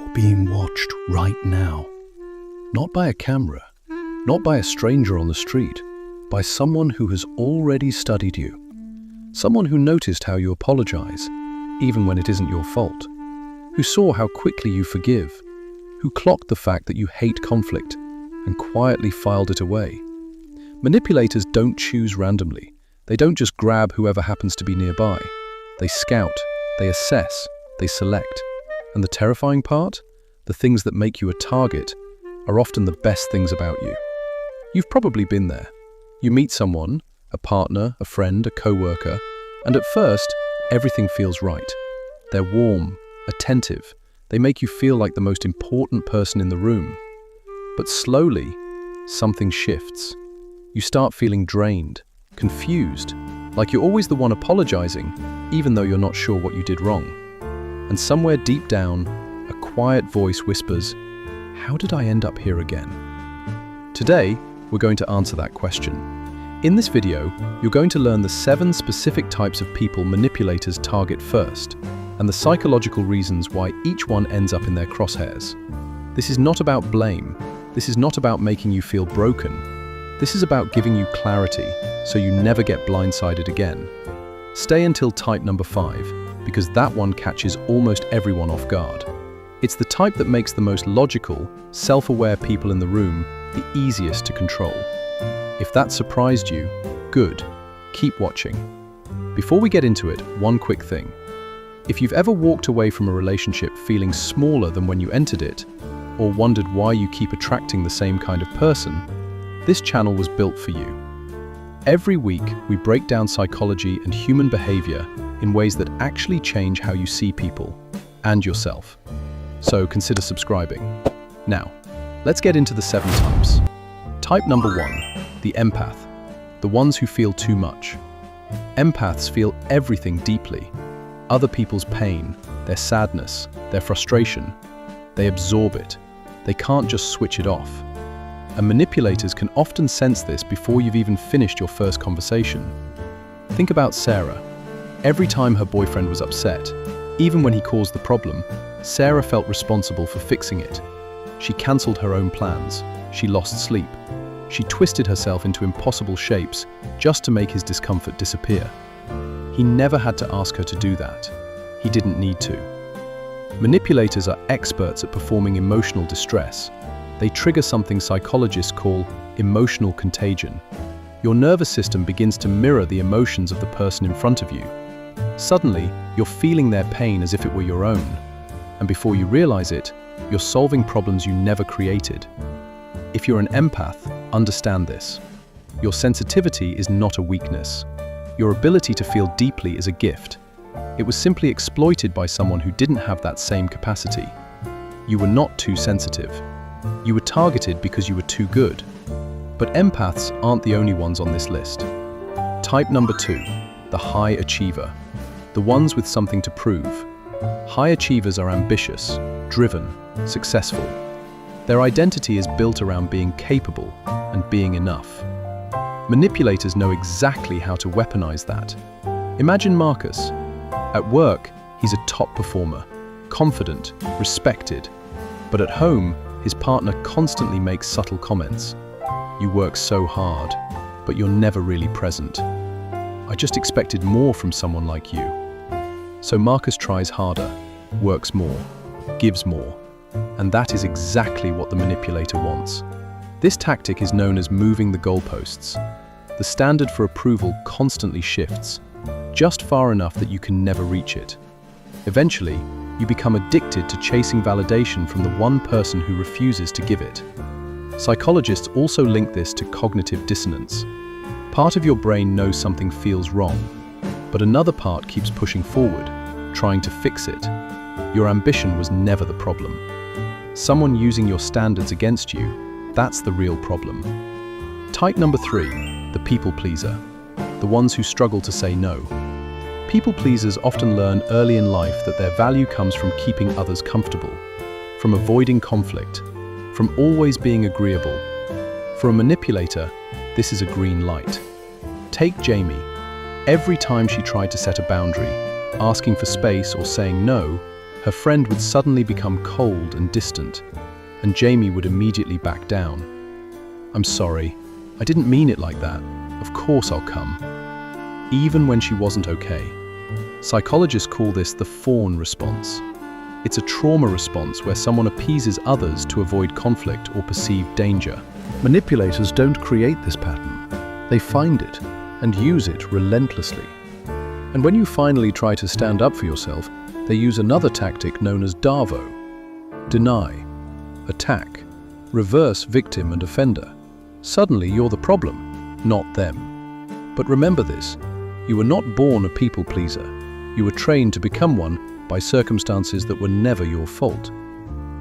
You're being watched right now. Not by a camera, not by a stranger on the street, by someone who has already studied you. Someone who noticed how you apologize, even when it isn't your fault. Who saw how quickly you forgive. Who clocked the fact that you hate conflict and quietly filed it away. Manipulators don't choose randomly. They don't just grab whoever happens to be nearby. They scout, they assess, they select. And the terrifying part? The things that make you a target are often the best things about you. You've probably been there. You meet someone, a partner, a friend, a co-worker, and at first, everything feels right. They're warm, attentive. They make you feel like the most important person in the room. But slowly, something shifts. You start feeling drained, confused, like you're always the one apologizing, even though you're not sure what you did wrong. And somewhere deep down, a quiet voice whispers, "How did I end up here again?" Today, we're going to answer that question. In this video, you're going to learn the 7 specific types of people manipulators target first, and the psychological reasons why each one ends up in their crosshairs. This is not about blame. This is not about making you feel broken. This is about giving you clarity, so you never get blindsided again. Stay until type number 5, because that one catches almost everyone off guard. It's the type that makes the most logical, self-aware people in the room the easiest to control. If that surprised you, good. Keep watching. Before we get into it, one quick thing. If you've ever walked away from a relationship feeling smaller than when you entered it, or wondered why you keep attracting the same kind of person, this channel was built for you. Every week, we break down psychology and human behavior in ways that actually change how you see people and yourself. So consider subscribing. Now, let's get into the 7 types. Type number 1, the empath, the ones who feel too much. Empaths feel everything deeply. Other people's pain, their sadness, their frustration. They absorb it. They can't just switch it off. And manipulators can often sense this before you've even finished your first conversation. Think about Sarah. Every time her boyfriend was upset, even when he caused the problem, Sarah felt responsible for fixing it. She cancelled her own plans. She lost sleep. She twisted herself into impossible shapes just to make his discomfort disappear. He never had to ask her to do that. He didn't need to. Manipulators are experts at performing emotional distress. They trigger something psychologists call emotional contagion. Your nervous system begins to mirror the emotions of the person in front of you. Suddenly, you're feeling their pain as if it were your own. And before you realize it, you're solving problems you never created. If you're an empath, understand this. Your sensitivity is not a weakness. Your ability to feel deeply is a gift. It was simply exploited by someone who didn't have that same capacity. You were not too sensitive. You were targeted because you were too good. But empaths aren't the only ones on this list. Type number 2, the high achiever. The ones with something to prove. High achievers are ambitious, driven, successful. Their identity is built around being capable and being enough. Manipulators know exactly how to weaponize that. Imagine Marcus. At work, he's a top performer, confident, respected. But at home, his partner constantly makes subtle comments. "You work so hard, but you're never really present. I just expected more from someone like you." So Marcus tries harder, works more, gives more. And that is exactly what the manipulator wants. This tactic is known as moving the goalposts. The standard for approval constantly shifts, just far enough that you can never reach it. Eventually, you become addicted to chasing validation from the one person who refuses to give it. Psychologists also link this to cognitive dissonance. Part of your brain knows something feels wrong, but another part keeps pushing forward, trying to fix it. Your ambition was never the problem. Someone using your standards against you, that's the real problem. Type number 3, the people pleaser, the ones who struggle to say no. People pleasers often learn early in life that their value comes from keeping others comfortable, from avoiding conflict, from always being agreeable. For a manipulator, this is a green light. Take Jamie. Every time she tried to set a boundary, asking for space or saying no, her friend would suddenly become cold and distant, and Jamie would immediately back down. "I'm sorry, I didn't mean it like that. Of course I'll come." Even when she wasn't okay. Psychologists call this the Fawn response. It's a trauma response where someone appeases others to avoid conflict or perceived danger. Manipulators don't create this pattern. They find it and use it relentlessly. And when you finally try to stand up for yourself, they use another tactic known as DARVO. Deny, attack, reverse victim and offender. Suddenly you're the problem, not them. But remember this, you were not born a people pleaser. You were trained to become one by circumstances that were never your fault.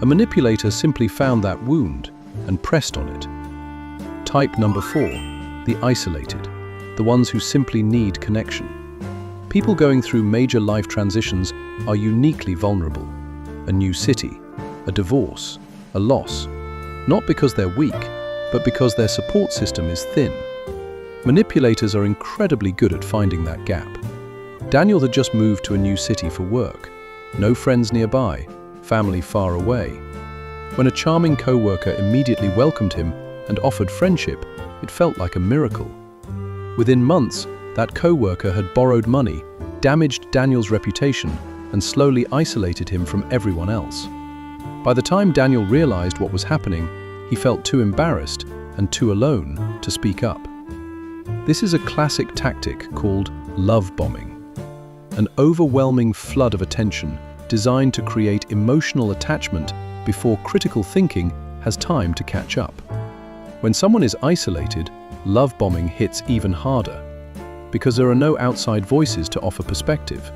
A manipulator simply found that wound and pressed on it. Type number 4, the isolated, the ones who simply need connection. People going through major life transitions are uniquely vulnerable. A new city, a divorce, a loss. Not because they're weak, but because their support system is thin. Manipulators are incredibly good at finding that gap. Daniel had just moved to a new city for work. No friends nearby, family far away. When a charming co-worker immediately welcomed him and offered friendship, it felt like a miracle. Within months, that co-worker had borrowed money, damaged Daniel's reputation, and slowly isolated him from everyone else. By the time Daniel realized what was happening, he felt too embarrassed and too alone to speak up. This is a classic tactic called love bombing, an overwhelming flood of attention designed to create emotional attachment before critical thinking has time to catch up. When someone is isolated, love bombing hits even harder, because there are no outside voices to offer perspective.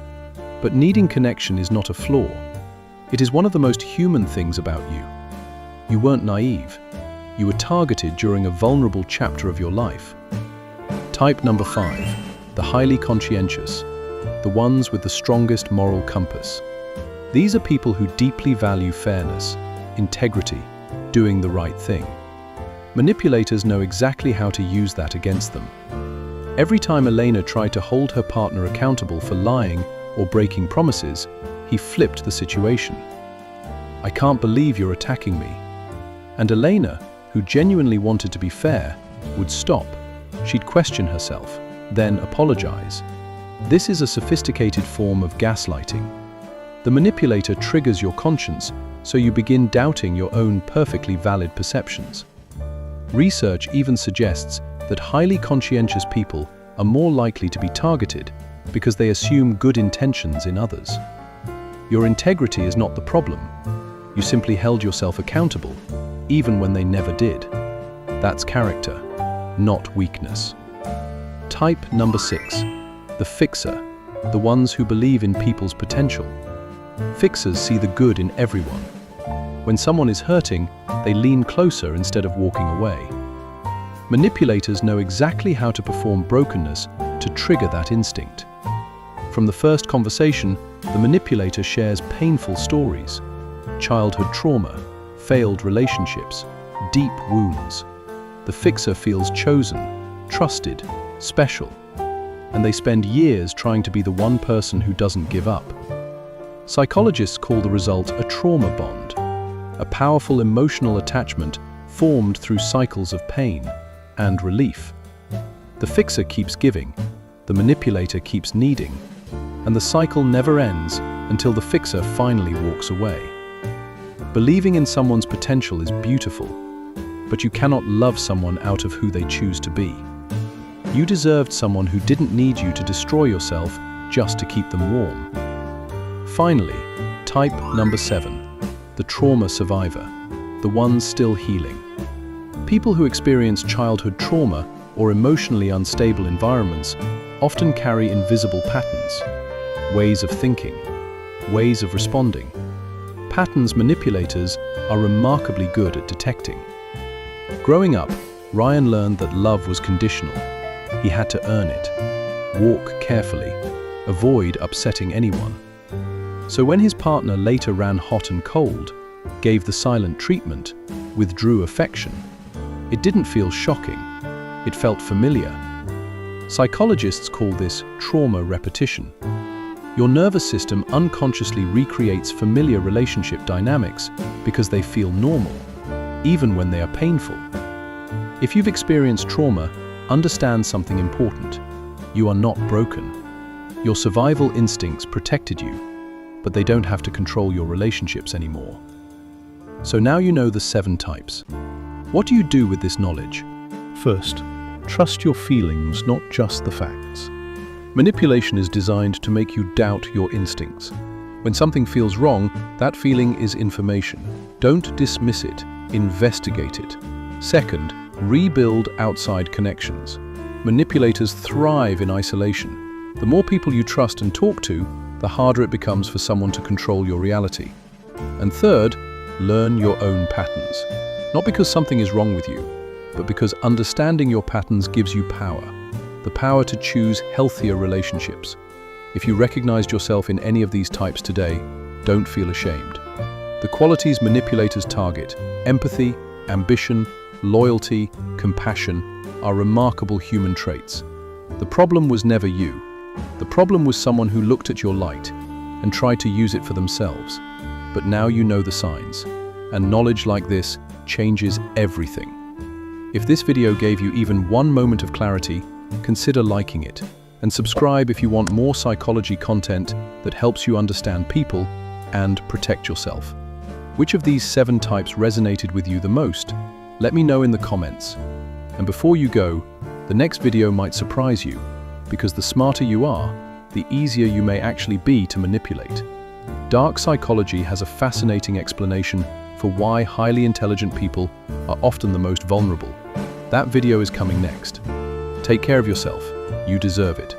But needing connection is not a flaw. It is one of the most human things about you. You weren't naive. You were targeted during a vulnerable chapter of your life. Type number 5, the highly conscientious, the ones with the strongest moral compass. These are people who deeply value fairness, integrity, doing the right thing. Manipulators know exactly how to use that against them. Every time Elena tried to hold her partner accountable for lying or breaking promises, he flipped the situation. "I can't believe you're attacking me." And Elena, who genuinely wanted to be fair, would stop. She'd question herself, then apologize. This is a sophisticated form of gaslighting. The manipulator triggers your conscience, so you begin doubting your own perfectly valid perceptions. Research even suggests that highly conscientious people are more likely to be targeted because they assume good intentions in others. Your integrity is not the problem. You simply held yourself accountable, even when they never did. That's character, not weakness. Type number 6, the fixer, the ones who believe in people's potential. Fixers see the good in everyone. When someone is hurting, they lean closer instead of walking away. Manipulators know exactly how to perform brokenness to trigger that instinct. From the first conversation, the manipulator shares painful stories, childhood trauma, failed relationships, deep wounds. The fixer feels chosen, trusted, special, and they spend years trying to be the one person who doesn't give up. Psychologists call the result a trauma bond, a powerful emotional attachment formed through cycles of pain and relief. The fixer keeps giving, the manipulator keeps needing, and the cycle never ends until the fixer finally walks away. Believing in someone's potential is beautiful, but you cannot love someone out of who they choose to be. You deserved someone who didn't need you to destroy yourself just to keep them warm. Finally, type number 7, the trauma survivor, the ones still healing. People who experience childhood trauma or emotionally unstable environments often carry invisible patterns, ways of thinking, ways of responding. Patterns manipulators are remarkably good at detecting. Growing up, Ryan learned that love was conditional. He had to earn it, walk carefully, avoid upsetting anyone. So when his partner later ran hot and cold, gave the silent treatment, withdrew affection, it didn't feel shocking. It felt familiar. Psychologists call this trauma repetition. Your nervous system unconsciously recreates familiar relationship dynamics because they feel normal, even when they are painful. If you've experienced trauma, understand something important. You are not broken. Your survival instincts protected you, but they don't have to control your relationships anymore. So now you know the 7 types. What do you do with this knowledge? First, trust your feelings, not just the facts. Manipulation is designed to make you doubt your instincts. When something feels wrong, that feeling is information. Don't dismiss it, investigate it. Second, rebuild outside connections. Manipulators thrive in isolation. The more people you trust and talk to, the harder it becomes for someone to control your reality. And third, learn your own patterns. Not because something is wrong with you, but because understanding your patterns gives you power. The power to choose healthier relationships. If you recognized yourself in any of these types today, don't feel ashamed. The qualities manipulators target, empathy, ambition, loyalty, compassion, are remarkable human traits. The problem was never you. The problem was someone who looked at your light and tried to use it for themselves. But now you know the signs, and knowledge like this changes everything. If this video gave you even one moment of clarity, consider liking it, and subscribe if you want more psychology content that helps you understand people and protect yourself. Which of these 7 types resonated with you the most? Let me know in the comments. And before you go, the next video might surprise you, because the smarter you are, the easier you may actually be to manipulate. Dark psychology has a fascinating explanation for why highly intelligent people are often the most vulnerable. That video is coming next. Take care of yourself. You deserve it.